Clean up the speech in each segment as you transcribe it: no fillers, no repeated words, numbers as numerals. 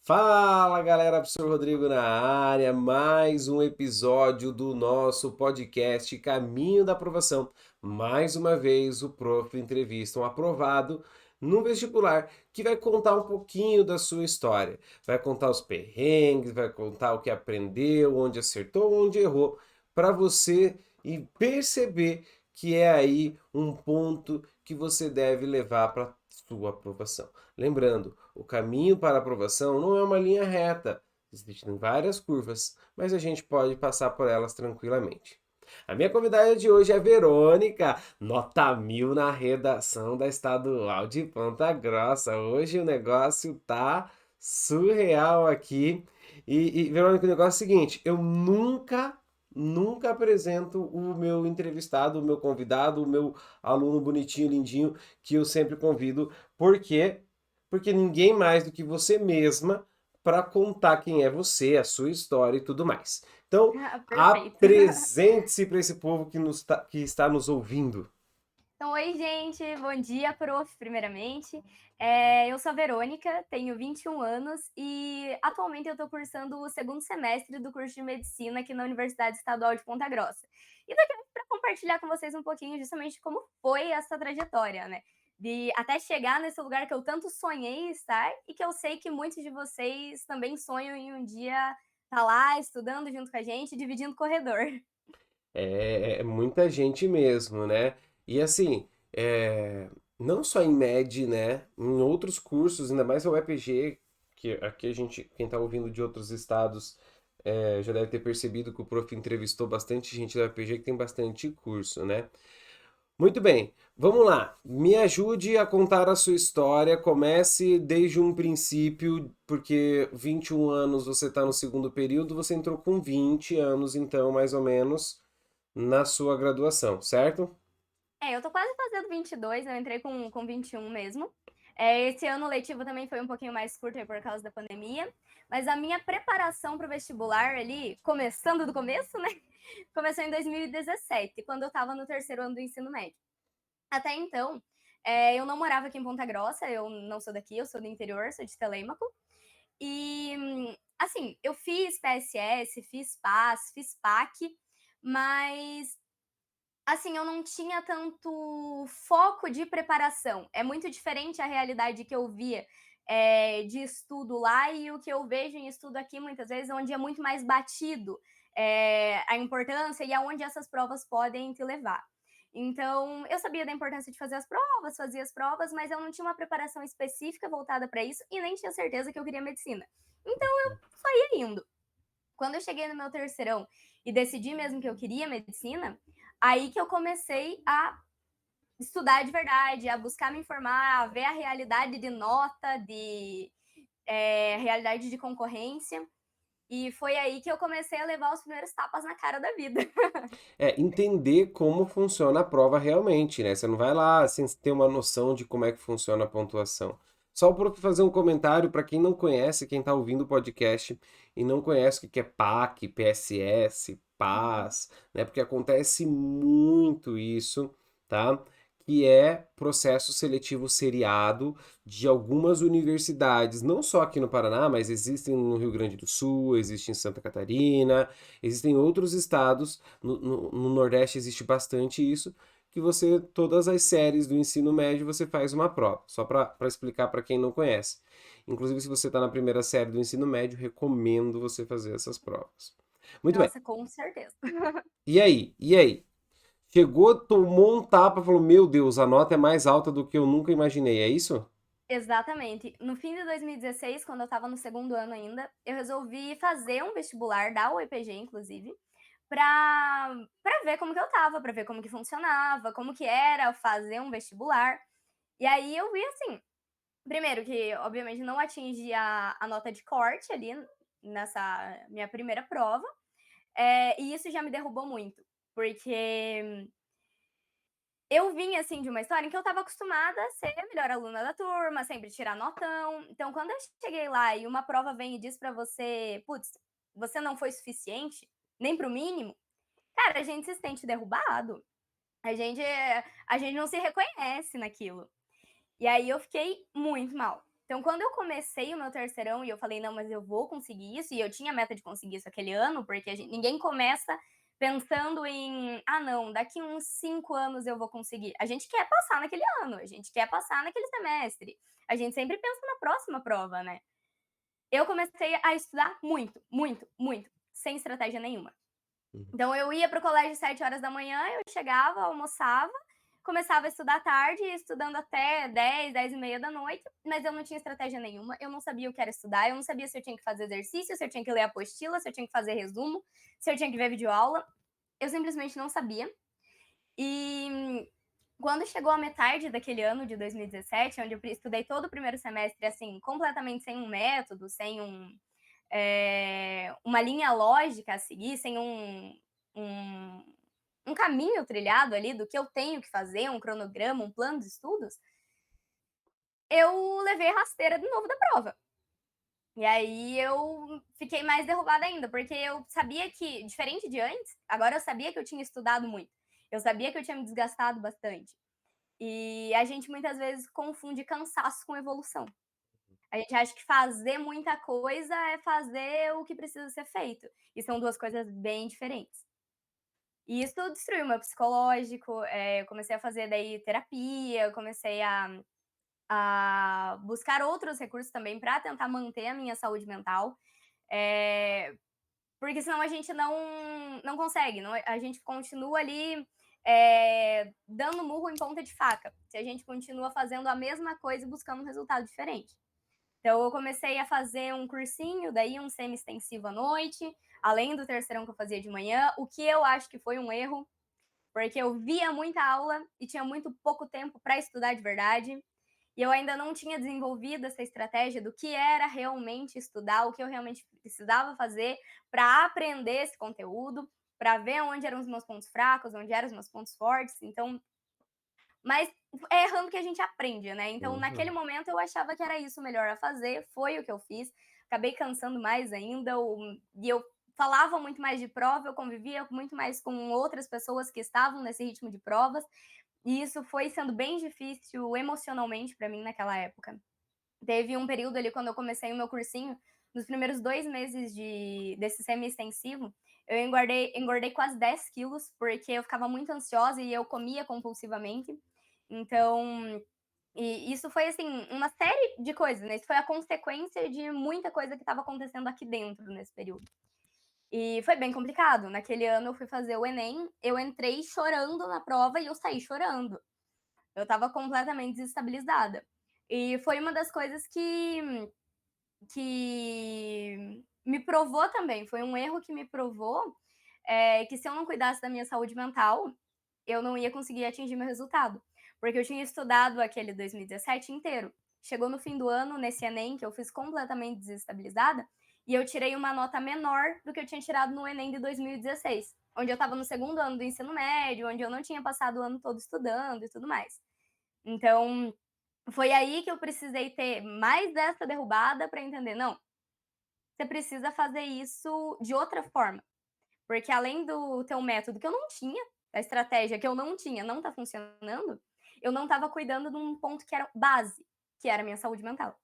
Fala galera, professor Rodrigo na área, mais um episódio do nosso podcast Caminho da Aprovação. Mais uma vez o Prof entrevista um aprovado no vestibular que vai contar um pouquinho da sua história. Vai contar os perrengues, vai contar o que aprendeu, onde acertou, onde errou, para você e perceber que é aí um ponto que você deve levar para sua aprovação. Lembrando, o caminho para a aprovação não é uma linha reta, existem várias curvas, mas a gente pode passar por elas tranquilamente. A minha convidada de hoje é Verônica, nota 1000 na redação da Estadual de Ponta Grossa. Hoje o negócio tá surreal aqui. Verônica, o negócio é o seguinte: eu nunca apresento o meu entrevistado, o meu convidado, o meu aluno bonitinho, lindinho, que eu sempre convido. Por quê? Porque ninguém mais do que você mesma para contar quem é você, a sua história e tudo mais. Então, Ah, perfeito. apresente-se para esse povo que está nos ouvindo. Então, oi, gente. Bom dia, prof, primeiramente. Eu sou a Verônica, tenho 21 anos e atualmente eu estou cursando o segundo semestre do curso de Medicina aqui na Universidade Estadual de Ponta Grossa. E daqui para compartilhar com vocês um pouquinho justamente como foi essa trajetória, né? De até chegar nesse lugar que eu tanto sonhei estar e que eu sei que muitos de vocês também sonham em um dia estar lá estudando junto com a gente, dividindo corredor. É muita gente mesmo, né? E assim, não só em MED, né? Em outros cursos, ainda mais a UEPG, que aqui a gente, quem está ouvindo de outros estados, já deve ter percebido que o prof entrevistou bastante gente da UEPG que tem bastante curso, né? Muito bem, vamos lá. Me ajude a contar a sua história. Comece desde um princípio, porque 21 anos você está no segundo período, você entrou com 20 anos, então, mais ou menos, na sua graduação, certo? Eu tô quase fazendo 22, eu entrei com 21 mesmo. Esse ano letivo também foi um pouquinho mais curto aí por causa da pandemia, mas a minha preparação para o vestibular ali, começando do começo, né? Começou em 2017, quando eu estava no terceiro ano do ensino médio. Até então, eu não morava aqui em Ponta Grossa, eu não sou daqui, eu sou do interior, sou de Telêmaco. E, assim, eu fiz PSS, fiz PAS, fiz PAC, mas assim, eu não tinha tanto foco de preparação. É muito diferente a realidade que eu via, de estudo lá e o que eu vejo em estudo aqui, muitas vezes, onde é muito mais batido, a importância e aonde essas provas podem te levar. Então, eu sabia da importância de fazer as provas, fazia as provas, mas eu não tinha uma preparação específica voltada para isso e nem tinha certeza que eu queria medicina. Então, eu só ia indo. Quando eu cheguei no meu terceirão e decidi mesmo que eu queria medicina, aí que eu comecei a estudar de verdade, a buscar me informar, a ver a realidade de nota, de realidade de concorrência. E foi aí que eu comecei a levar os primeiros tapas na cara da vida. Entender como funciona a prova realmente, né? Você não vai lá sem ter uma noção de como é que funciona a pontuação. Só para fazer um comentário para quem não conhece, quem está ouvindo o podcast e não conhece o que é PAC, PSS, Uhum. PAS, né? Porque acontece muito isso, tá? Que é processo seletivo seriado de algumas universidades, não só aqui no Paraná, mas existem no Rio Grande do Sul, existe em Santa Catarina, existem outros estados no Nordeste existe bastante isso, que você, todas as séries do ensino médio, você faz uma prova. Só para explicar para quem não conhece. Inclusive, se você está na primeira série do ensino médio, recomendo você fazer essas provas. Muito bem. Nossa, com certeza. E aí? E aí? Chegou, tomou um tapa, falou: Meu Deus, a nota é mais alta do que eu nunca imaginei. É isso? Exatamente. No fim de 2016, quando eu estava no segundo ano ainda, eu resolvi fazer um vestibular da UEPG, inclusive, para ver como que eu estava, para ver como que funcionava, como que era fazer um vestibular. E aí eu vi assim, primeiro que obviamente não atingi a nota de corte ali nessa minha primeira prova, e isso já me derrubou muito, porque eu vim, assim, de uma história em que eu estava acostumada a ser a melhor aluna da turma, sempre tirar notão. Então, quando eu cheguei lá e uma prova vem e diz pra você: "Putz, você não foi suficiente, nem para o mínimo", cara, a gente se sente derrubado. A gente a gente não se reconhece naquilo. E aí eu fiquei muito mal. Então, quando eu comecei o meu terceirão e eu falei, não, mas eu vou conseguir isso, e eu tinha a meta de conseguir isso aquele ano, porque ninguém começa pensando em, ah, não, daqui uns 5 anos eu vou conseguir. A gente quer passar naquele ano, a gente quer passar naquele semestre. A gente sempre pensa na próxima prova, né? Eu comecei a estudar muito, muito, muito, sem estratégia nenhuma. Uhum. Então, eu ia para o colégio às 7 horas da manhã, eu chegava, almoçava, começava a estudar à tarde, ia estudando até 10, 10 e meia da noite, mas eu não tinha estratégia nenhuma, eu não sabia o que era estudar, eu não sabia se eu tinha que fazer exercício, se eu tinha que ler apostila, se eu tinha que fazer resumo, se eu tinha que ver videoaula, eu simplesmente não sabia. E quando chegou a metade daquele ano de 2017, onde eu estudei todo o primeiro semestre, assim, completamente sem um método, sem uma linha lógica a seguir, sem um caminho trilhado ali do que eu tenho que fazer, um cronograma, um plano de estudos, eu levei rasteira de novo da prova. E aí eu fiquei mais derrubada ainda, porque eu sabia que, diferente de antes, agora eu sabia que eu tinha estudado muito. Eu sabia que eu tinha me desgastado bastante. E a gente muitas vezes confunde cansaço com evolução. A gente acha que fazer muita coisa é fazer o que precisa ser feito. E são duas coisas bem diferentes. E isso destruiu meu psicológico, eu comecei a fazer daí terapia, eu comecei a buscar outros recursos também para tentar manter a minha saúde mental, porque senão a gente não consegue, a gente continua ali dando murro em ponta de faca, se a gente continua fazendo a mesma coisa e buscando um resultado diferente. Então, eu comecei a fazer um cursinho, daí um semi-extensivo à noite, além do terceirão que eu fazia de manhã, o que eu acho que foi um erro, porque eu via muita aula e tinha muito pouco tempo para estudar de verdade. E eu ainda não tinha desenvolvido essa estratégia do que era realmente estudar, o que eu realmente precisava fazer para aprender esse conteúdo, para ver onde eram os meus pontos fracos, onde eram os meus pontos fortes. Então, mas é errando que a gente aprende, né? Então, naquele momento, eu achava que era isso melhor a fazer, foi o que eu fiz. Acabei cansando mais ainda, e eu falava muito mais de prova, eu convivia muito mais com outras pessoas que estavam nesse ritmo de provas, e isso foi sendo bem difícil emocionalmente para mim naquela época. Teve um período ali, quando eu comecei o meu cursinho, nos primeiros 2 meses desse semi-extensivo, eu engordei quase 10 quilos, porque eu ficava muito ansiosa e eu comia compulsivamente. Então, e isso foi, assim, uma série de coisas, né? Isso foi a consequência de muita coisa que estava acontecendo aqui dentro nesse período. E foi bem complicado. Naquele ano eu fui fazer o Enem, eu entrei chorando na prova e eu saí chorando. Eu estava completamente desestabilizada. E foi uma das coisas que me provou também, foi um erro que me provou que se eu não cuidasse da minha saúde mental, eu não ia conseguir atingir meu resultado. Porque eu tinha estudado aquele 2017 inteiro. Chegou no fim do ano, nesse Enem, que eu fiz completamente desestabilizada, e eu tirei uma nota menor do que eu tinha tirado no Enem de 2016, onde eu estava no segundo ano do ensino médio, onde eu não tinha passado o ano todo estudando e tudo mais. Então, foi aí que eu precisei ter mais dessa derrubada para entender, não, você precisa fazer isso de outra forma. Porque além do teu método que eu não tinha, da estratégia que eu não tinha, não tá funcionando, eu não estava cuidando de um ponto que era base, que era a minha saúde mental.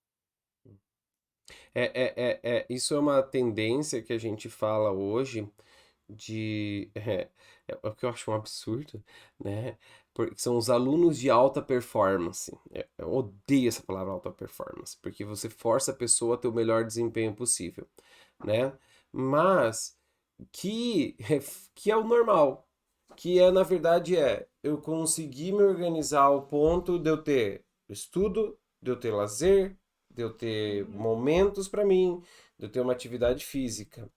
Isso é uma tendência que a gente fala hoje de. É o que eu acho um absurdo, né? Porque são os alunos de alta performance. Eu odeio essa palavra alta performance, porque você força a pessoa a ter o melhor desempenho possível, né? Mas que é o normal, que na verdade eu conseguir me organizar ao ponto de eu ter estudo, de eu ter lazer, de eu ter momentos para mim, de eu ter uma atividade física.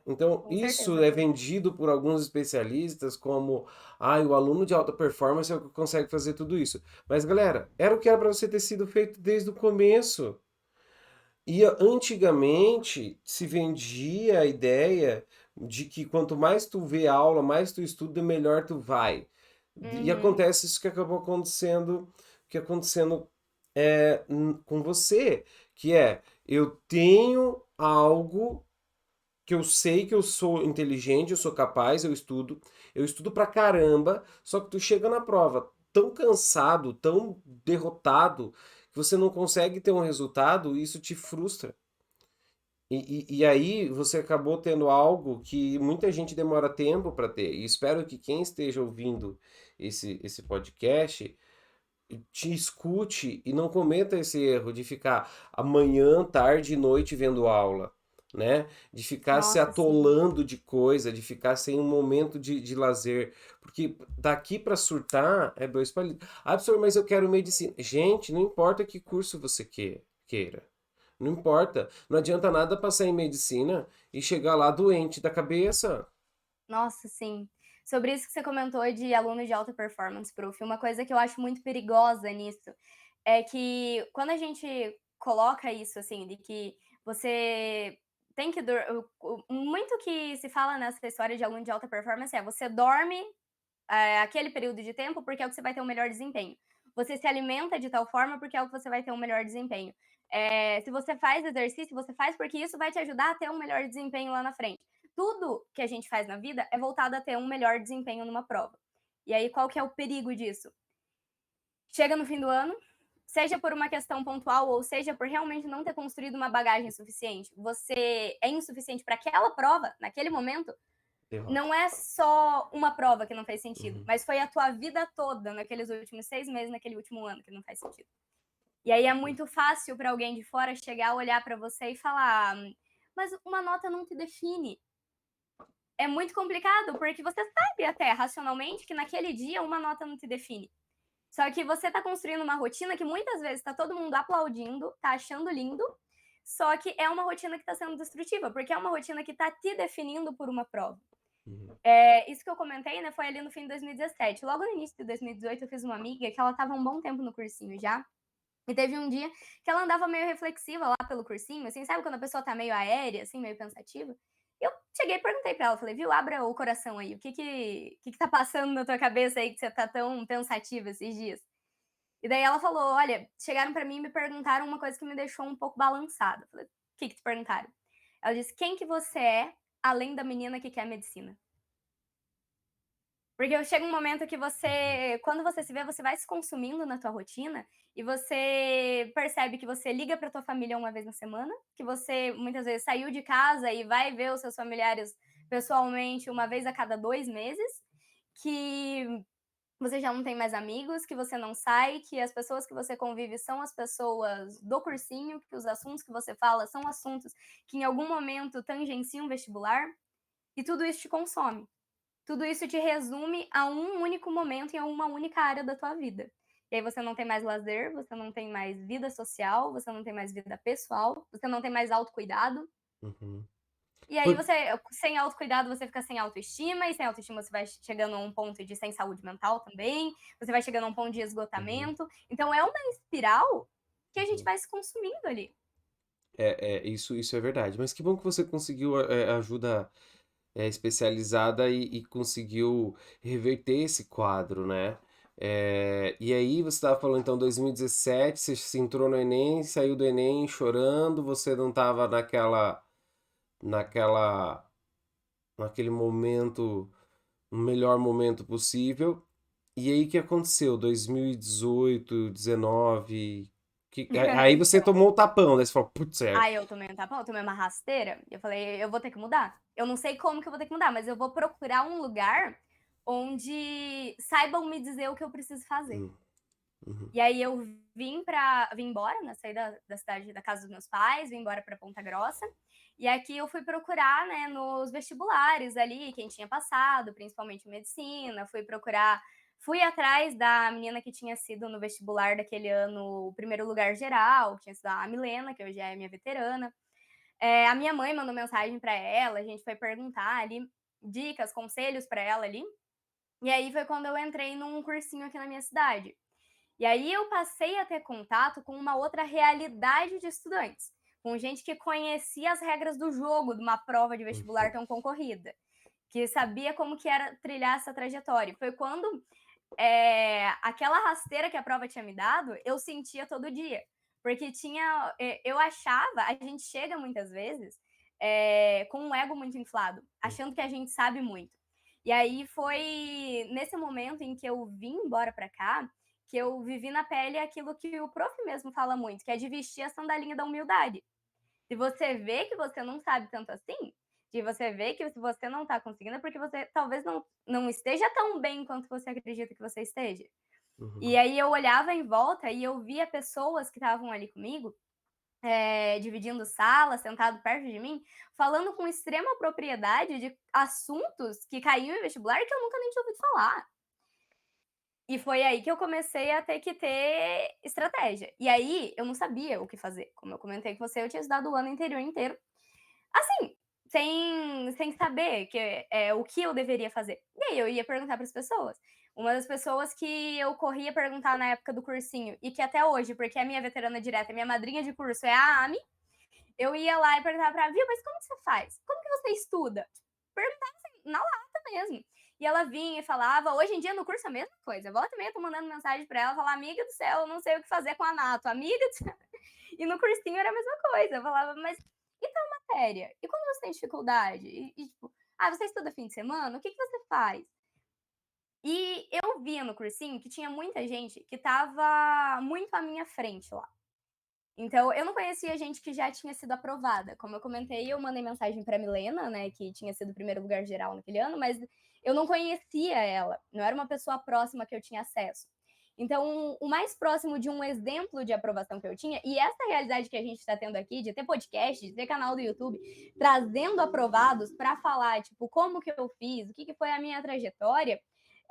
Então, Com isso certeza. é vendido por alguns especialistas como o aluno de alta performance é o que consegue fazer tudo isso. Mas, galera, era o que era para você ter sido feito desde o começo. E antigamente se vendia a ideia de que quanto mais tu vê aula, mais tu estuda, melhor tu vai. E Uhum. acontece isso que acabou acontecendo com você, que eu tenho algo que eu sei que eu sou inteligente, eu sou capaz, eu estudo pra caramba, só que tu chega na prova tão cansado, tão derrotado, que você não consegue ter um resultado e isso te frustra. E aí você acabou tendo algo que muita gente demora tempo para ter. E espero que quem esteja ouvindo esse podcast te escute e não cometa esse erro de ficar amanhã, tarde e noite vendo aula, né? De ficar se Nossa, sim. atolando de coisa, de ficar sem um momento de lazer. Porque daqui para surtar é dois palitos. Ah, professor, mas eu quero medicina. Gente, não importa que curso você queira. Não importa. Não adianta nada passar em medicina e chegar lá doente da cabeça. Nossa, sim. Sobre isso que você comentou de aluno de alta performance, Prof, uma coisa que eu acho muito perigosa nisso é que quando a gente coloca isso, assim, de que você tem que muito que se fala nessa história de aluno de alta performance é você dorme aquele período de tempo porque é o que você vai ter um melhor desempenho. Você se alimenta de tal forma porque é o que você vai ter um melhor desempenho. Se você faz exercício, você faz porque isso vai te ajudar a ter um melhor desempenho lá na frente. Tudo que a gente faz na vida é voltado a ter um melhor desempenho numa prova. E aí, qual que é o perigo disso? Chega no fim do ano, seja por uma questão pontual ou seja por realmente não ter construído uma bagagem suficiente, você é insuficiente para aquela prova, naquele momento, Derrota. não é só uma prova que não fez sentido, Uhum. mas foi a tua vida toda naqueles últimos 6 meses, naquele último ano que não faz sentido. E aí é muito fácil para alguém de fora chegar, olhar para você e falar: mas uma nota não te define. É muito complicado, porque você sabe até racionalmente que naquele dia uma nota não te define. Só que você está construindo uma rotina que muitas vezes está todo mundo aplaudindo, está achando lindo, só que é uma rotina que está sendo destrutiva, porque é uma rotina que está te definindo por uma prova. Uhum. Isso que eu comentei, né, foi ali no fim de 2017. Logo no início de 2018, eu fiz uma amiga que ela estava um bom tempo no cursinho já. E teve um dia que ela andava meio reflexiva lá pelo cursinho, assim, sabe quando a pessoa tá meio aérea, assim, meio pensativa? Eu cheguei e perguntei pra ela, falei, viu, abra o coração aí, o que tá passando na tua cabeça aí que você tá tão pensativa esses dias? E daí ela falou, olha, chegaram pra mim e me perguntaram uma coisa que me deixou um pouco balançada. Eu falei, o que te perguntaram? Ela disse, quem que você é além da menina que quer medicina? Porque chega um momento que Uhum. você quando você se vê, você vai se consumindo na tua rotina, e você percebe que você liga para tua família uma vez na semana, que você muitas vezes saiu de casa e vai ver os seus familiares pessoalmente uma vez a cada 2 meses, que você já não tem mais amigos, que você não sai, que as pessoas que você convive são as pessoas do cursinho, que os assuntos que você fala são assuntos que em algum momento tangenciam vestibular, e tudo isso te consome. Tudo isso te resume a um único momento em uma única área da tua vida. E aí você não tem mais lazer, você não tem mais vida social, você não tem mais vida pessoal, você não tem mais autocuidado. Uhum. E aí Por- você, sem autocuidado, você fica sem autoestima, e sem autoestima você vai chegando a um ponto de sem saúde mental também, você vai chegando a um ponto de Uhum. esgotamento. Então é uma espiral que a gente Uhum. vai se consumindo ali. Isso é verdade. Mas que bom que você conseguiu ajuda especializada e conseguiu reverter esse quadro, né? E aí você estava falando então 2017, você se entrou no Enem, saiu do Enem chorando, você não estava naquela, naquele momento, no melhor momento possível. E aí o que aconteceu? 2018, 19, aí você Então, tomou o tapão, né? Você falou, putz, aí eu tomei um tapão, eu tomei uma rasteira, e eu falei, eu vou ter que mudar. Eu não sei como que eu vou ter que mudar, mas eu vou procurar um lugar onde saibam me dizer o que eu preciso fazer. Hum, uhum, E aí eu vim embora, né, saí da cidade, da casa dos meus pais, vim embora para Ponta Grossa. E aqui eu fui procurar, né, nos vestibulares ali, quem tinha passado, principalmente medicina, fui atrás da menina que tinha sido no vestibular daquele ano o primeiro lugar geral, que tinha sido a Milena, que hoje é minha veterana. A minha mãe mandou mensagem para ela, a gente foi perguntar ali dicas, conselhos para ela ali. E aí foi quando eu entrei num cursinho aqui na minha cidade. E aí eu passei a ter contato com uma outra realidade de estudantes, com gente que conhecia as regras do jogo de uma prova de vestibular uhum, tão concorrida, que sabia como que era trilhar essa trajetória. Foi quando aquela rasteira que a prova tinha me dado, eu sentia todo dia. Porque eu achava, a gente chega muitas vezes com um ego muito inflado, achando que a gente sabe muito. E aí foi nesse momento em que eu vim embora para cá que eu vivi na pele aquilo que o prof mesmo fala muito, que é de vestir a sandalinha da humildade. Se você vê que você não sabe tanto assim, se você vê que se você não tá conseguindo, é porque você talvez não esteja tão bem quanto você acredita que você esteja. E Uhum. aí eu olhava em volta e eu via pessoas que estavam ali comigo, dividindo sala, sentado perto de mim, falando com extrema propriedade de assuntos que caíam em vestibular que eu nunca nem tinha ouvido falar. E foi aí que eu comecei a ter que ter estratégia. E aí eu não sabia o que fazer. Como eu comentei com você, eu tinha estudado o ano anterior inteiro, assim, sem saber o que eu deveria fazer. E aí eu ia perguntar para as pessoas. Uma das pessoas que eu corria perguntar na época do cursinho, e que até hoje, porque é minha veterana direta, minha madrinha de curso é a Ami, eu ia lá e perguntava pra ela, viu, mas como que você faz? Como que você estuda? Perguntava assim, na lata mesmo. E ela vinha e falava, hoje em dia no curso é a mesma coisa. Volta e meia eu tô mandando mensagem pra ela, falar, amiga do céu, eu não sei o que fazer com a Nato, amiga do céu. E no cursinho era a mesma coisa. Eu falava, mas e tal matéria? E quando você tem dificuldade? Tipo, você estuda fim de semana? O que você faz? E eu via no cursinho que tinha muita gente que tava muito à minha frente lá. Então, eu não conhecia gente que já tinha sido aprovada. Como eu comentei, eu mandei mensagem para Milena, né, que tinha sido o primeiro lugar geral naquele ano, mas eu não conhecia ela, não era uma pessoa próxima que eu tinha acesso. Então, o mais próximo de um exemplo de aprovação que eu tinha, e essa realidade que a gente está tendo aqui, de ter podcast, de ter canal do YouTube, trazendo aprovados para falar, tipo, como que eu fiz, o que foi a minha trajetória,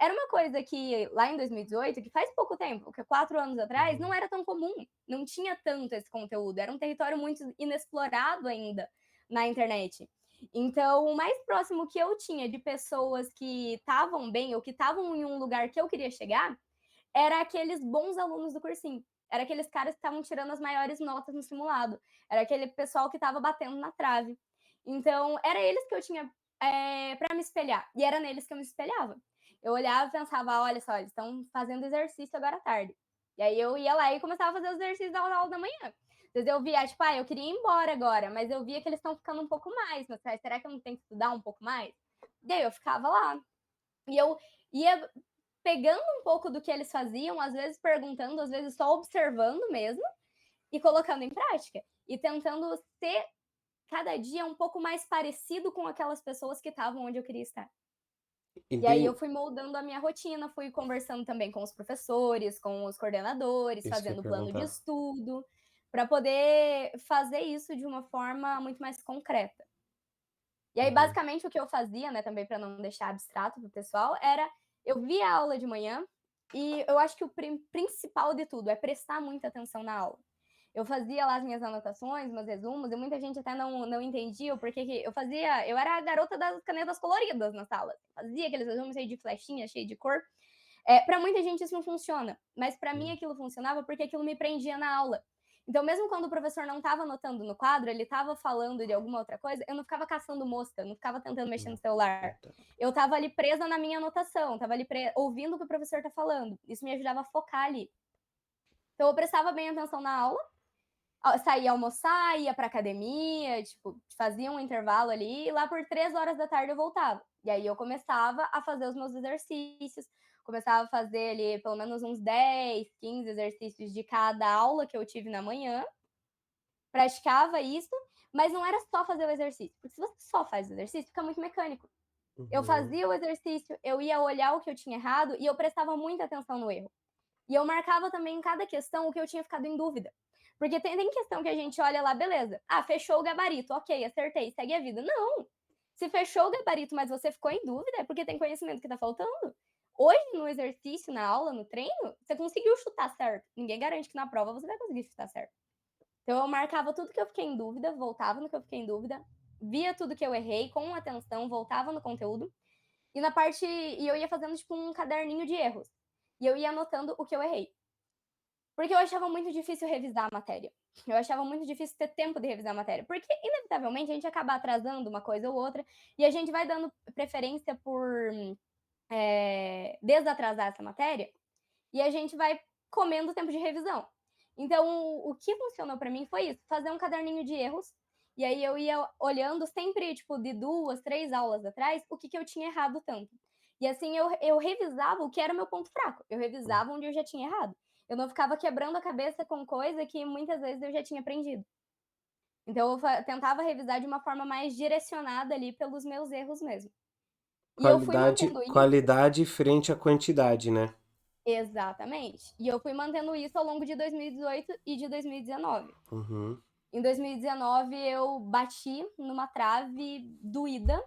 era uma coisa que lá em 2018, que faz pouco tempo, que 4 anos atrás, não Uhum. era tão comum, não tinha tanto esse conteúdo, era um território muito inexplorado ainda na internet. Então, o mais próximo que eu tinha de pessoas que estavam bem ou que estavam em um lugar que eu queria chegar, era aqueles bons alunos do cursinho. Era aqueles caras que estavam tirando as maiores notas no simulado. Era aquele pessoal que estava batendo na trave. Então, era eles que eu tinha para me espelhar. E era neles que eu me espelhava. Eu olhava e pensava, olha só, eles estão fazendo exercício agora à tarde. E aí eu ia lá e começava a fazer os exercícios da aula da manhã. Às vezes eu via, tipo, eu queria ir embora agora, mas eu via que eles estão ficando um pouco mais. Mas será que eu não tenho que estudar um pouco mais? Daí eu ficava lá. E eu ia pegando um pouco do que eles faziam, às vezes perguntando, às vezes só observando mesmo, e colocando em prática. E tentando ser cada dia um pouco mais parecido com aquelas pessoas que estavam onde eu queria estar. E aí eu Entendi. fui moldando a minha rotina, fui conversando também com os professores, com os coordenadores, Isso que eu ia fazendo plano de perguntar. estudo, para poder fazer isso de uma forma muito mais concreta. E aí, Uhum. basicamente, o que eu fazia, né, também para não deixar abstrato pro pessoal, era eu via a aula de manhã e eu acho que o principal de tudo é prestar muita atenção na aula. Eu fazia lá as minhas anotações, meus resumos, e muita gente até não entendia o porquê que eu fazia. Eu era a garota das canetas coloridas na sala. Fazia aqueles resumos cheios de flechinha, cheio de cor. Para muita gente isso não funciona, mas para mim Hum. aquilo funcionava porque aquilo me prendia na aula. Então, mesmo quando o professor não estava anotando no quadro, ele estava falando de alguma outra coisa, eu não ficava caçando mosca, não ficava tentando mexer no celular. Tá. Eu estava ali presa na minha anotação, estava ali ouvindo o que o professor está falando. Isso me ajudava a focar ali. Então, eu prestava bem atenção na aula, saía almoçar, ia para academia, tipo, fazia um intervalo ali, e lá por 3 horas da tarde eu voltava. E aí eu começava a fazer os meus exercícios, começava a fazer ali pelo menos uns 10, 15 exercícios de cada aula que eu tive na manhã, praticava isso, mas não era só fazer o exercício, porque se você só faz o exercício, fica muito mecânico. Eu Uhum. fazia o exercício, eu ia olhar o que eu tinha errado e eu prestava muita atenção no erro. E eu marcava também em cada questão o que eu tinha ficado em dúvida. Porque tem questão que a gente olha lá, beleza. Fechou o gabarito, ok, acertei, segue a vida. Não! Se fechou o gabarito, mas você ficou em dúvida, é porque tem conhecimento que tá faltando. Hoje, no exercício, na aula, no treino, você conseguiu chutar certo. Ninguém garante que na prova você vai conseguir chutar certo. Então, eu marcava tudo que eu fiquei em dúvida, voltava no que eu fiquei em dúvida, via tudo que eu errei com atenção, voltava no conteúdo. E eu ia fazendo, tipo, um caderninho de erros. E eu ia anotando o que eu errei. Porque eu achava muito difícil revisar a matéria. Eu achava muito difícil ter tempo de revisar a matéria. Porque, inevitavelmente, a gente acaba atrasando uma coisa ou outra e a gente vai dando preferência por desatrasar essa matéria e a gente vai comendo o tempo de revisão. Então, o que funcionou para mim foi isso: fazer um caderninho de erros. E aí eu ia olhando sempre, tipo, de 2, 3 aulas atrás, o que eu tinha errado tanto. E assim, eu revisava o que era o meu ponto fraco, eu revisava onde eu já tinha errado. Eu não ficava quebrando a cabeça com coisa que muitas vezes eu já tinha aprendido. Então eu tentava revisar de uma forma mais direcionada ali pelos meus erros mesmo. E eu fui Qualidade, mantendo isso. qualidade frente à quantidade, né? Exatamente. E eu fui mantendo isso ao longo de 2018 e de 2019. Uhum. Em 2019 eu bati numa trave doída.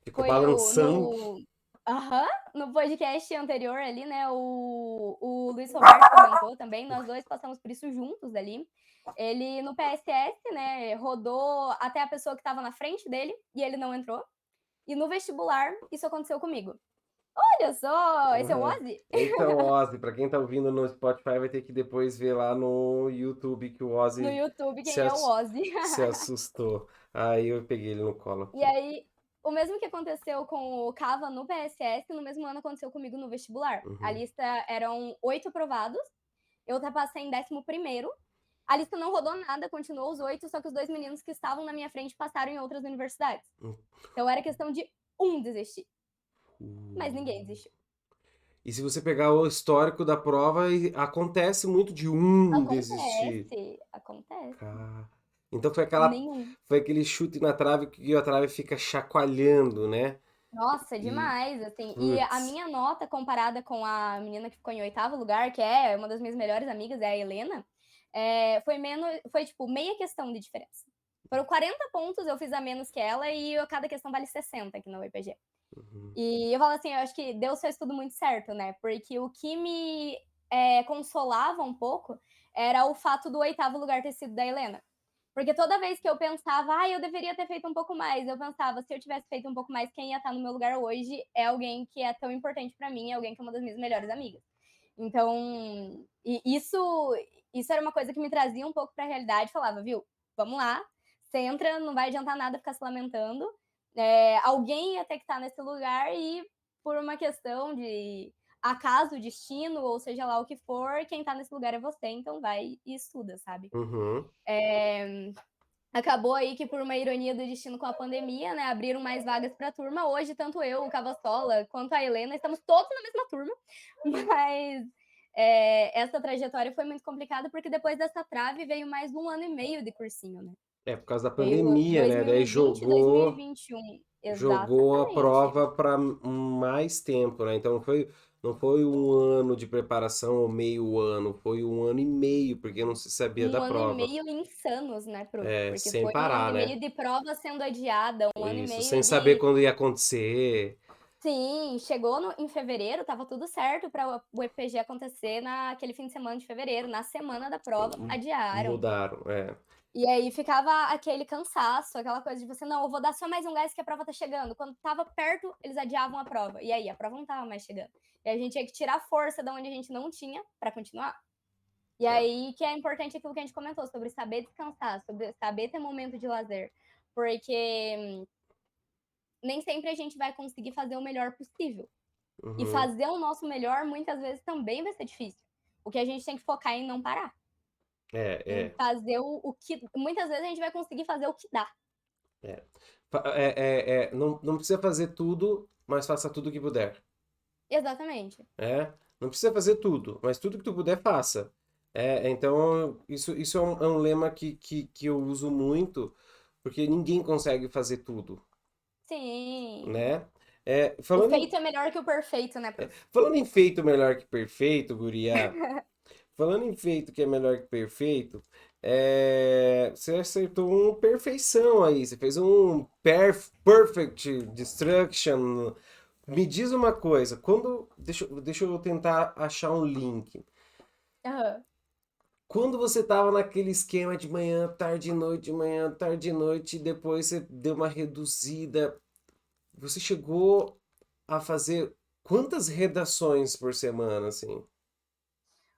Ficou Foi balançando. aham, no podcast anterior ali, né, o Luiz Roberto comentou também, nós 2 passamos por isso juntos ali. Ele no PSS, né, rodou até a pessoa que estava na frente dele e ele não entrou. E no vestibular, isso aconteceu comigo. Olha só, esse é o Uhum. Ozzy? Esse é o Ozzy. Pra quem tá ouvindo no Spotify, vai ter que depois ver lá no YouTube que o No Ozzy YouTube, se, quem é o Ozzy. se assustou. Aí eu peguei ele no colo E aqui. aí, o mesmo que aconteceu com o Cava no PSS, no mesmo ano aconteceu comigo no vestibular. A Uhum. lista eram 8 aprovados, eu passei em 11º. A lista não rodou nada, continuou os 8, só que os 2 meninos que estavam na minha frente passaram em outras universidades. Uhum. Então era questão de um desistir, mas ninguém desistiu. E se você pegar o histórico da prova, acontece muito de um desistir. Acontece, acontece. Cara. Então Nenhum. foi aquele chute na trave que a trave fica chacoalhando, né? Nossa, E, demais, assim. E a putz. minha nota comparada com a menina que ficou em 8º lugar, que é uma das minhas melhores amigas, é a Helena, foi tipo meia questão de diferença. Foram 40 pontos, eu fiz a menos que ela e cada questão vale 60 aqui na UEPG. Uhum. E eu falo assim, eu acho que Deus fez tudo muito certo, né? Porque o que me consolava um pouco era o fato do 8º lugar ter sido da Helena. Porque toda vez que eu pensava, eu deveria ter feito um pouco mais, eu pensava, se eu tivesse feito um pouco mais, quem ia estar no meu lugar hoje é alguém que é tão importante para mim, é alguém que é uma das minhas melhores amigas. Então, isso era uma coisa que me trazia um pouco para a realidade, falava, viu, vamos lá, você entra, não vai adiantar nada ficar se lamentando, alguém ia ter que estar nesse lugar e por uma questão de acaso, destino, ou seja lá o que for, quem tá nesse lugar é você, então vai e estuda, sabe? Uhum. Acabou aí que por uma ironia do destino com a pandemia, né, abriram mais vagas para a turma. Hoje, tanto eu, o Cavassola, quanto a Helena, estamos todos na mesma turma, mas essa trajetória foi muito complicada porque depois dessa trave veio mais 1 ano e meio de cursinho, né? É por causa da Veio pandemia, né? Daí 2020 e 2021. jogou a Exatamente. prova para mais tempo, né? Então não foi um ano de preparação ou meio ano, foi um ano e meio, porque não se sabia da 1 ano e prova. meio insanos, né, Prof? É, Porque sem foi 1 ano parar, e né? meio de prova sendo adiada, 1 ano e Isso, meio sem saber de. quando ia acontecer. Sim, chegou em fevereiro, tava tudo certo para o EPG acontecer naquele fim de semana de fevereiro. Na semana da prova, adiaram. Mudaram, é. E aí ficava aquele cansaço, aquela coisa de você, não, eu vou dar só mais um gás que a prova tá chegando. Quando tava perto, eles adiavam a prova. E aí, a prova não tava mais chegando. E a gente tinha que tirar força da onde a gente não tinha para continuar. E É. aí que é importante aquilo que a gente comentou sobre saber descansar, sobre saber ter momento de lazer. Porque nem sempre a gente vai conseguir fazer o melhor possível. E Uhum. fazer o nosso melhor muitas vezes também vai ser difícil. O que a gente tem que focar é em não parar. É, Em é, fazer o que. Muitas vezes a gente vai conseguir fazer o que dá. é. Não precisa fazer tudo, mas faça tudo que puder. Exatamente. É, não precisa fazer tudo, mas tudo que tu puder, faça. Então, isso é um lema que eu uso muito, porque ninguém consegue fazer tudo, Sim. né? O feito é melhor que o perfeito, né, prof? Falando em feito melhor que perfeito, guria, falando em feito que é melhor que perfeito, você acertou uma perfeição aí, você fez um perfect destruction. Me diz uma coisa, deixa eu tentar achar um link. Aham. Quando você tava naquele esquema de manhã, tarde e noite, manhã, tarde e noite, e depois você deu uma reduzida, você chegou a fazer quantas redações por semana, assim?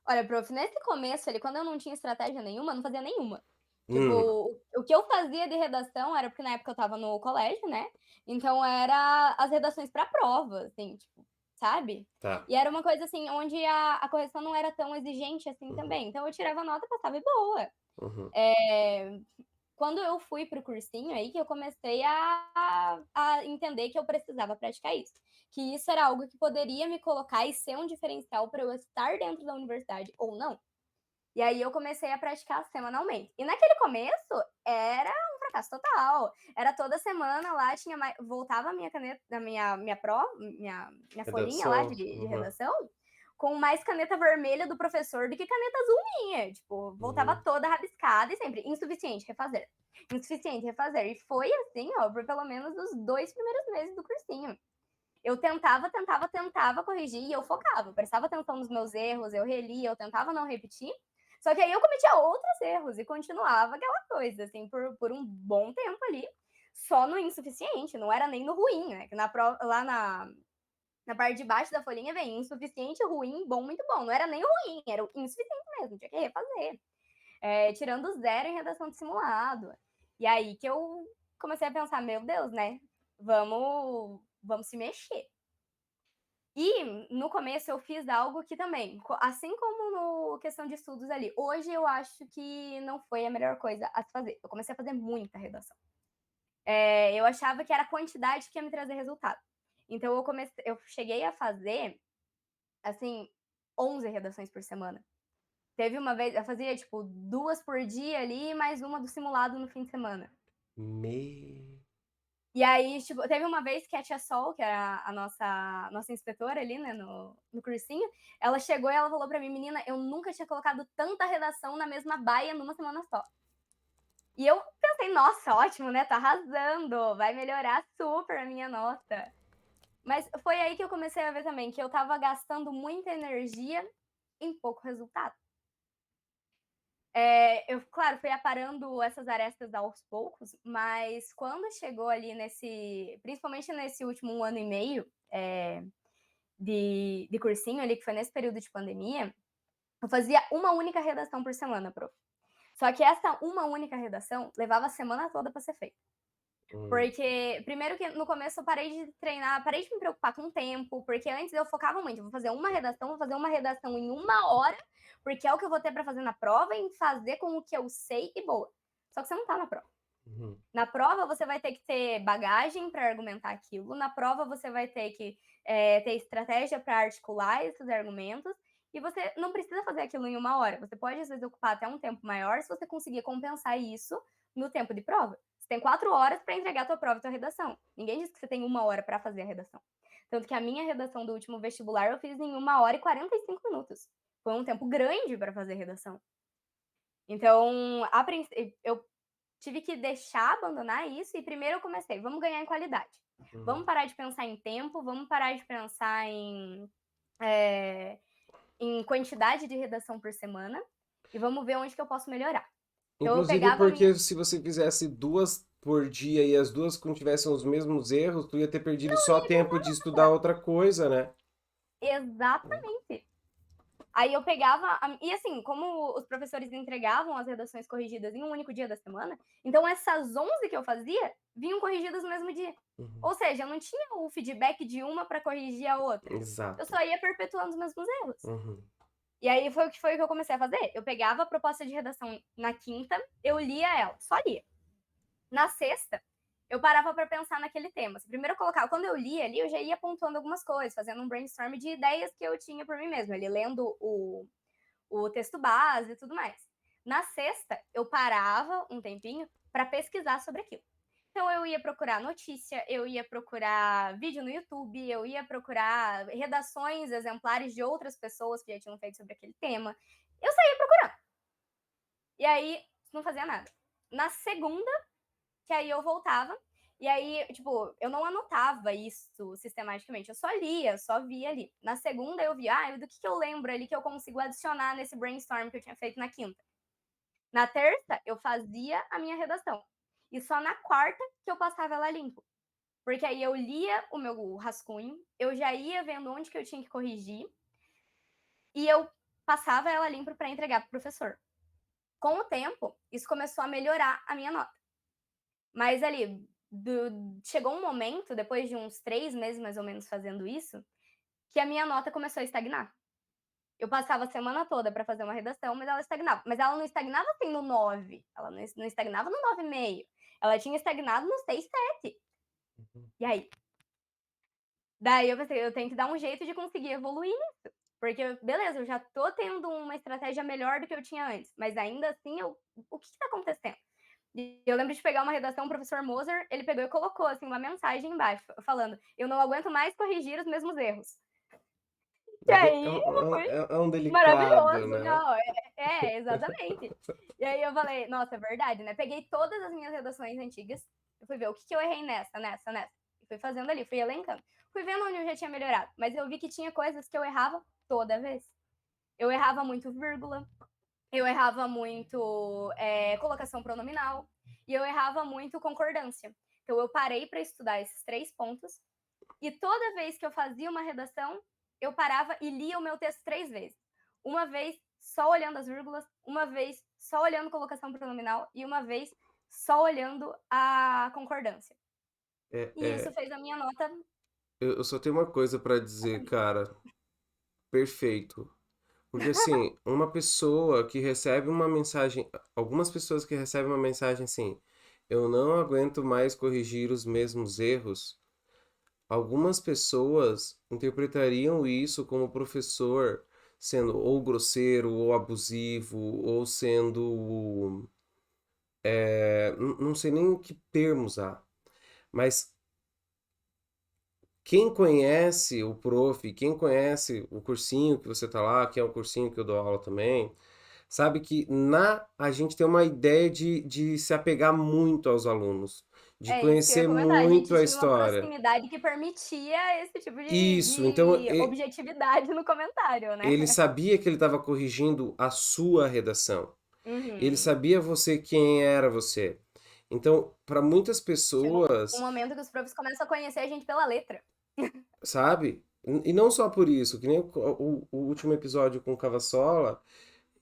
Olha, prof, nesse começo ali, quando eu não tinha estratégia nenhuma, eu não fazia nenhuma. Tipo, Hum, o que eu fazia de redação era porque na época eu tava no colégio, né? Então era as redações pra prova, assim, tipo, sabe? tá. E era uma coisa assim, onde a correção não era tão exigente assim Uhum, também. Então eu tirava nota, passava e boa. uhum, É, quando eu fui para o cursinho aí que eu comecei a entender que eu precisava praticar isso, que isso era algo que poderia me colocar e ser um diferencial para eu estar dentro da universidade ou não. E aí eu comecei a praticar semanalmente. E naquele começo era um fracasso total. Era toda semana lá, tinha mais, voltava a minha caneta, minha prova, minha folhinha lá Redação. de Uhum. redação, com mais caneta vermelha do professor do que caneta azul minha. Tipo, voltava Uhum. toda rabiscada e sempre insuficiente, refazer. Insuficiente, refazer. E foi assim, ó, por pelo menos os 2 primeiros meses do cursinho. Eu tentava corrigir e eu focava. Eu prestava atenção nos meus erros, eu relia, eu tentava não repetir. Só que aí eu cometia outros erros e continuava aquela coisa, assim, por um bom tempo ali, só no insuficiente, não era nem no ruim, né? Que na prova, lá na parte de baixo da folhinha vem insuficiente, ruim, bom, muito bom. Não era nem ruim, era o insuficiente mesmo, tinha que refazer. Tirando 0 em redação de simulado. E aí que eu comecei a pensar, meu Deus, né? Vamos se mexer. E no começo eu fiz algo que também, assim como no questão de estudos ali, hoje eu acho que não foi a melhor coisa a se fazer. Eu comecei a fazer muita redação. Eu achava que era a quantidade que ia me trazer resultado. Então eu cheguei a fazer, assim, 11 redações por semana. Teve uma vez, eu fazia, tipo, 2 por dia ali, mais uma do simulado no fim de semana. Me... E aí, tipo, teve uma vez que a tia Sol, que era a nossa inspetora ali, né, no cursinho, ela chegou e ela falou pra mim, menina, eu nunca tinha colocado tanta redação na mesma baia numa semana só. E eu pensei, nossa, ótimo, né, tá arrasando, vai melhorar super a minha nota. Mas foi aí que eu comecei a ver também que eu tava gastando muita energia em pouco resultado. Eu, claro, fui aparando essas arestas aos poucos, mas quando chegou ali principalmente nesse último 1 ano e meio de cursinho ali, que foi nesse período de pandemia, eu fazia uma única redação por semana, prof. Só que essa uma única redação levava a semana toda para ser feita. Hum. Porque, primeiro que no começo eu parei de treinar, parei de me preocupar com o tempo, porque antes eu focava muito, vou fazer uma redação em 1 hora, porque é o que eu vou ter para fazer na prova, em fazer com o que eu sei e boa. Só que você não tá na prova. Uhum. Na prova você vai ter que ter bagagem para argumentar aquilo, na prova você vai ter que ter estratégia para articular esses argumentos, e você não precisa fazer aquilo em 1 hora. Você pode, às vezes, ocupar até um tempo maior se você conseguir compensar isso no tempo de prova. Você tem 4 horas para entregar a tua prova e tua redação. Ninguém disse que você tem 1 hora para fazer a redação. Tanto que a minha redação do último vestibular eu fiz em 1 hora e 45 minutos. Foi um tempo grande para fazer redação. Então, eu tive que abandonar isso, e primeiro eu comecei, vamos ganhar em qualidade. Vamos parar de pensar em tempo, vamos parar de pensar em quantidade de redação por semana, e vamos ver onde que eu posso melhorar. Então eu Inclusive pegava a minha. porque se você fizesse 2 por dia e as 2 tivessem os mesmos erros, tu ia ter perdido só tempo de estudar outra coisa, né? Exatamente. Aí eu pegava. E assim, como os professores entregavam as redações corrigidas em um único dia da semana, então essas 11 que eu fazia vinham corrigidas no mesmo dia. Uhum. Ou seja, eu não tinha o feedback de uma para corrigir a outra. Eu Exato. só ia perpetuando os mesmos erros. Uhum. E aí foi o que eu comecei a fazer. Eu pegava a proposta de redação na quinta, eu lia ela, só lia. Na sexta, eu parava para pensar naquele tema. Primeiro eu colocava, quando eu lia ali, eu já ia pontuando algumas coisas, fazendo um brainstorm de ideias que eu tinha por mim mesma, ali lendo o texto base e tudo mais. Na sexta, eu parava um tempinho para pesquisar sobre aquilo. Então eu ia procurar notícia, eu ia procurar vídeo no YouTube, eu ia procurar redações exemplares de outras pessoas que já tinham feito sobre aquele tema. Eu saía procurando. E aí não fazia nada. Na segunda, que aí eu voltava, e aí, tipo, eu não anotava isso sistematicamente, eu só lia, só via ali. Na segunda eu via, do que eu lembro ali que eu consigo adicionar nesse brainstorm que eu tinha feito na quinta. Na terça, eu fazia a minha redação. E só na quarta que eu passava ela limpo. Porque aí eu lia o meu rascunho, eu já ia vendo onde que eu tinha que corrigir, e eu passava ela limpo para entregar para o professor. Com o tempo, isso começou a melhorar a minha nota. Mas ali, chegou um momento, depois de uns 3 meses mais ou menos fazendo isso, que a minha nota começou a estagnar. Eu passava a semana toda para fazer uma redação, mas ela estagnava. Mas ela não estagnava assim no 9, ela não estagnava no 9,5. Ela tinha estagnado no 6, 7. Uhum. E aí? Daí eu pensei, eu tenho que dar um jeito de conseguir evoluir nisso. Porque, beleza, eu já tô tendo uma estratégia melhor do que eu tinha antes, mas ainda assim o que tá acontecendo? E eu lembro de pegar uma redação, o professor Moser, ele pegou e colocou assim uma mensagem embaixo, falando: "Eu não aguento mais corrigir os mesmos erros". E É aí um, foi é um delicado, maravilhoso, né? não, exatamente. E aí eu falei: "Nossa, é verdade, né". Peguei todas as minhas redações antigas, eu fui ver o que eu errei nessa, e fui fazendo ali, fui elencando. Fui vendo onde eu já tinha melhorado, mas eu vi que tinha coisas que eu errava toda vez. Eu errava muito vírgula, eu errava muito, colocação pronominal, e eu errava muito concordância. Então eu parei para estudar esses 3 pontos, e toda vez que eu fazia uma redação, eu parava e lia o meu texto 3 vezes. Uma vez só olhando as vírgulas, uma vez só olhando colocação pronominal e uma vez só olhando a concordância. É, E isso é, fez a minha nota. eu só tenho uma coisa pra dizer, cara. Perfeito. Porque assim, uma pessoa que recebe uma mensagem, algumas pessoas que recebem uma mensagem assim, eu não aguento mais corrigir os mesmos erros. Algumas pessoas interpretariam isso como o professor sendo ou grosseiro, ou abusivo, ou sendo. Não sei nem que termo usar, mas quem conhece o prof, quem conhece o cursinho que você tá lá, que é o cursinho que eu dou aula também, sabe que a gente tem uma ideia de se apegar muito aos alunos, de É isso que eu ia conhecer comentar, a muito gente a tinha uma história. proximidade que permitia esse tipo de Isso, então objetividade no comentário, né. ele sabia que ele estava corrigindo a sua redação. Ele Uhum. sabia você quem era você. Então, para muitas Chega um pessoas, momento que os profs começam a conhecer a gente pela letra. sabe? E não só por isso, que nem o último episódio com o Cavassola,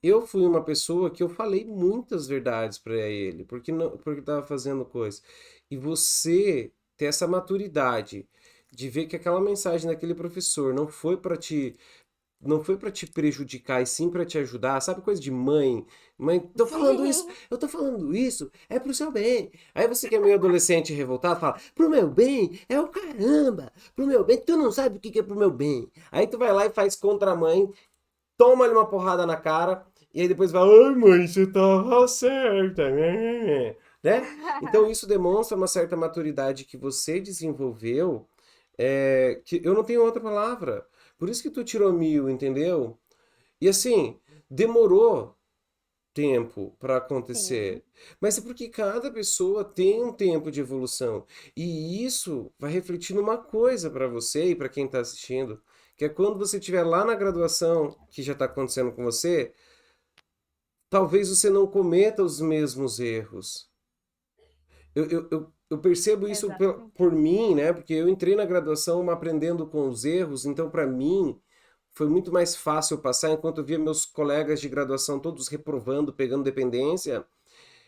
eu fui uma pessoa que eu falei muitas verdades para ele, porque não, porque estava fazendo coisa. E você ter essa maturidade de ver que aquela mensagem daquele professor não foi para te prejudicar e sim para te ajudar, sabe coisa de mãe? Mãe, tô falando isso, Sim. eu tô falando isso, é pro seu bem. Aí você que é meio adolescente revoltado fala, pro meu bem é o caramba, pro meu bem, tu não sabe o que é pro meu bem. Aí tu vai lá e faz contra a mãe, toma-lhe uma porrada na cara, e aí depois vai, ai mãe, você tava certa, né? Então isso demonstra uma certa maturidade que você desenvolveu, que eu não tenho outra palavra. Por isso que tu tirou 1.000, entendeu? E assim, demorou tempo para Sim, acontecer. Mas é porque cada pessoa tem um tempo de evolução. E isso vai refletir numa coisa para você e para quem está assistindo, que é quando você estiver lá na graduação, que já está acontecendo com você, talvez você não cometa os mesmos erros. Eu percebo isso exatamente. por mim, né? Porque eu entrei na graduação aprendendo com os erros, então para mim foi muito mais fácil passar enquanto eu via meus colegas de graduação todos reprovando, pegando dependência.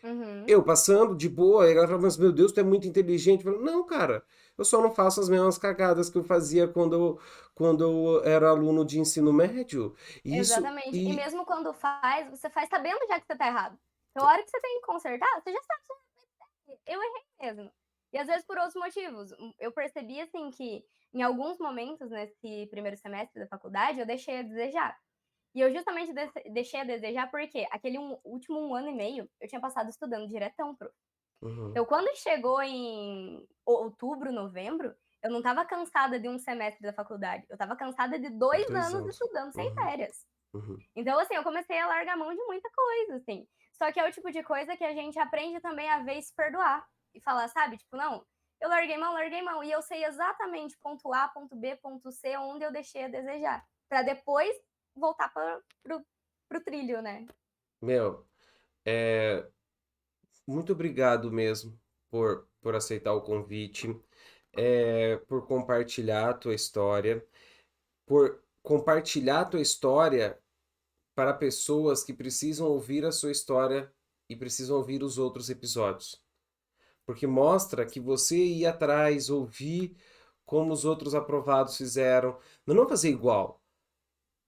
Uhum. Eu passando de boa, e ela falava, mas meu Deus, tu é muito inteligente. Eu falei, não, cara, eu só não faço as mesmas cagadas que eu fazia quando eu era aluno de ensino médio. E isso, Exatamente. E e mesmo quando faz, você faz sabendo já que você tá errado. Então, a hora que você tem que consertar, você já sabe, eu errei mesmo. E às vezes por outros motivos. Eu percebi, assim, que em alguns momentos nesse primeiro semestre da faculdade, eu deixei a desejar. E eu justamente deixei a desejar porque aquele último 1 ano e meio, eu tinha passado estudando diretão pro. Uhum, Então, quando chegou em outubro, novembro, eu não estava cansada de um semestre da faculdade. Eu estava cansada de 2 anos 2 anos. estudando sem Uhum, férias. uhum. Então, assim, eu comecei a largar mão de muita coisa, assim. Só que é o tipo de coisa que a gente aprende também a ver e se perdoar. E falar, sabe? Tipo, não, eu larguei mão, larguei mão. E eu sei exatamente ponto A, ponto B, ponto C, onde eu deixei a desejar. Pra depois voltar pro trilho, né? Meu, muito obrigado mesmo por aceitar o convite, por compartilhar a tua história, por compartilhar a tua história para pessoas que precisam ouvir a sua história e precisam ouvir os outros episódios. Porque mostra que você ia atrás, ouvir como os outros aprovados fizeram. Não fazer igual.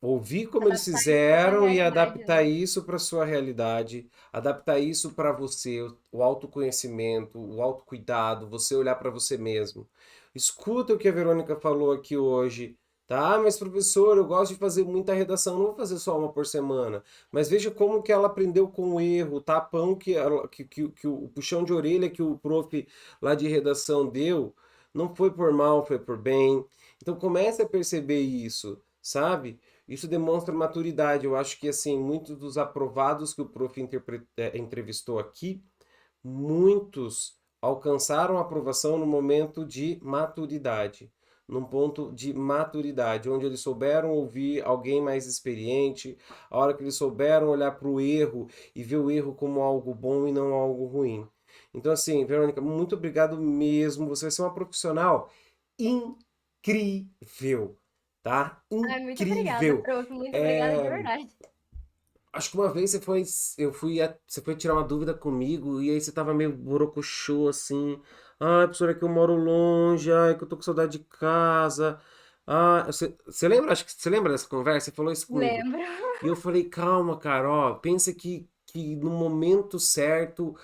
Ouvir como eles Adaptar isso pra sua fizeram e realidade, adaptar né. isso para sua realidade, adaptar isso para você, o autoconhecimento, o autocuidado, você olhar para você mesmo. Escuta o que a Verônica falou aqui hoje, tá? "Ah, mas professor, eu gosto de fazer muita redação, não vou fazer só uma por semana." Mas veja como que ela aprendeu com o erro, o tapão que o puxão de orelha que o prof lá de redação deu, não foi por mal, foi por bem. Então comece a perceber isso, sabe? Isso demonstra maturidade. Eu acho que, assim, muitos dos aprovados que o prof. Entrevistou aqui, muitos alcançaram a aprovação no momento de maturidade, num ponto de maturidade, onde eles souberam ouvir alguém mais experiente, a hora que eles souberam olhar para o erro e ver o erro como algo bom e não algo ruim. Então, assim, Verônica, muito obrigado mesmo. Você vai ser uma profissional incrível, tá? Ai, muito obrigada, Incrível. prof, muito obrigada de É, verdade. acho que uma vez você foi tirar uma dúvida comigo e aí você tava meio borocochô assim. Ai, professora, é que eu moro longe, ai, que eu tô com saudade de casa. Ah, você lembra? Acho que você lembra dessa conversa? Você falou isso comigo. Lembro. E eu falei, calma, cara, ó, pensa que no momento certo,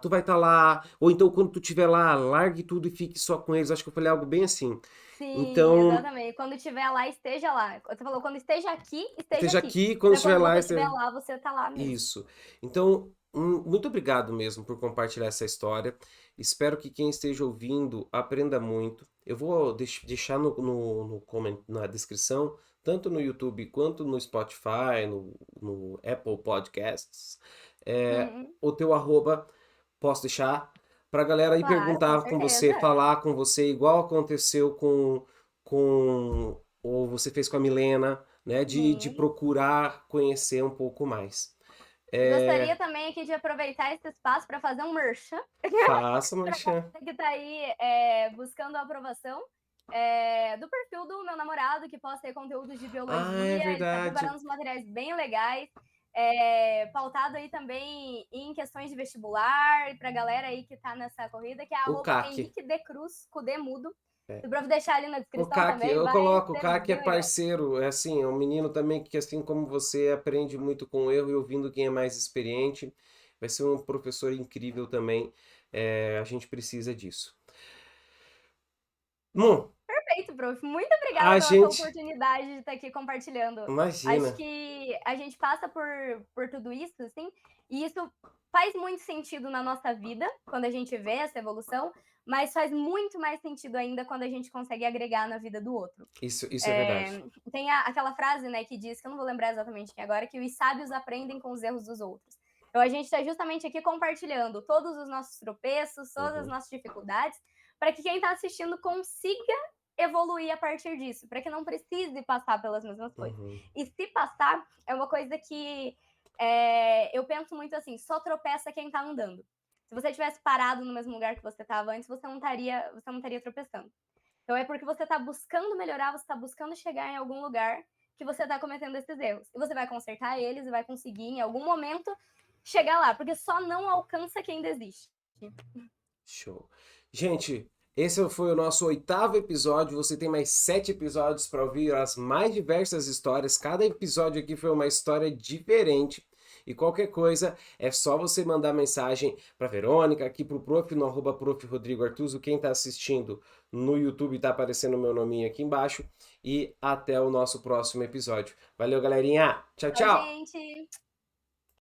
tu vai estar lá, ou então quando tu estiver lá, largue tudo e fique só com eles. Acho que eu falei algo bem assim. Sim, Então, exatamente. Quando estiver lá, esteja lá. Você falou: "Quando esteja esteja aqui", aqui, quando pra estiver quando lá, você estiver lá, você tá lá mesmo. isso. Então, muito obrigado mesmo por compartilhar essa história. Espero que quem esteja ouvindo aprenda muito. Eu vou deixar na descrição, tanto no YouTube quanto no Spotify, no Apple Podcasts, Uhum. o teu arroba. Posso deixar para a galera ir Claro, com perguntar com você, certeza. falar com você, igual aconteceu ou você fez com a Milena, né? De Sim. procurar conhecer um pouco mais. Gostaria É, também aqui de aproveitar esse espaço para fazer um merchan faça, pra Marchand. galera que tá aí, buscando a aprovação, do perfil do meu namorado, que posta aí conteúdos de Ah, é biologia. Ele tá verdade. preparando uns materiais bem legais, pautado aí também em questões de vestibular, e pra galera aí que tá nessa corrida, que é O arroba CAC. Henrique de Cruz, com D mudo. É. Se o prof deixar ali na O descrição CAC, também, eu vai coloco, o ser CAC é bem legal. parceiro, é assim, é um menino também que, assim como você, aprende muito com o erro e ouvindo quem é mais experiente. Vai ser um professor incrível também. A gente precisa disso. Bom, Perfeito, prof. Muito obrigada a pela sua gente, oportunidade de estar aqui compartilhando. Acho imagina, que a gente passa por tudo isso, assim, e isso faz muito sentido na nossa vida, quando a gente vê essa evolução, mas faz muito mais sentido ainda quando a gente consegue agregar na vida do outro. isso é verdade. Tem aquela frase, né, que diz, que eu não vou lembrar exatamente aqui agora, que os sábios aprendem com os erros dos outros. Então a gente está justamente aqui compartilhando todos os nossos tropeços, todas as Uhum, nossas dificuldades, para que quem está assistindo consiga evoluir a partir disso, para que não precise passar pelas mesmas coisas. uhum. E se passar, é uma coisa que eu penso muito assim: só tropeça quem está andando. Se você tivesse parado no mesmo lugar que você estava antes, você não estaria tropeçando. Então é porque você está buscando melhorar, você está buscando chegar em algum lugar que você está cometendo esses erros. E você vai consertar eles e vai conseguir, em algum momento, chegar lá, porque só não alcança quem desiste. Show. Gente, esse foi o nosso 8º episódio. Você tem mais 7 episódios para ouvir as mais diversas histórias. Cada episódio aqui foi uma história diferente. E qualquer coisa, é só você mandar mensagem para Verônica, aqui para o prof, no arroba prof. Rodrigo Artuso. Quem está assistindo no YouTube está aparecendo o meu nominho aqui embaixo. E até o nosso próximo episódio. Valeu, galerinha. Tchau, Tchau, tchau. gente!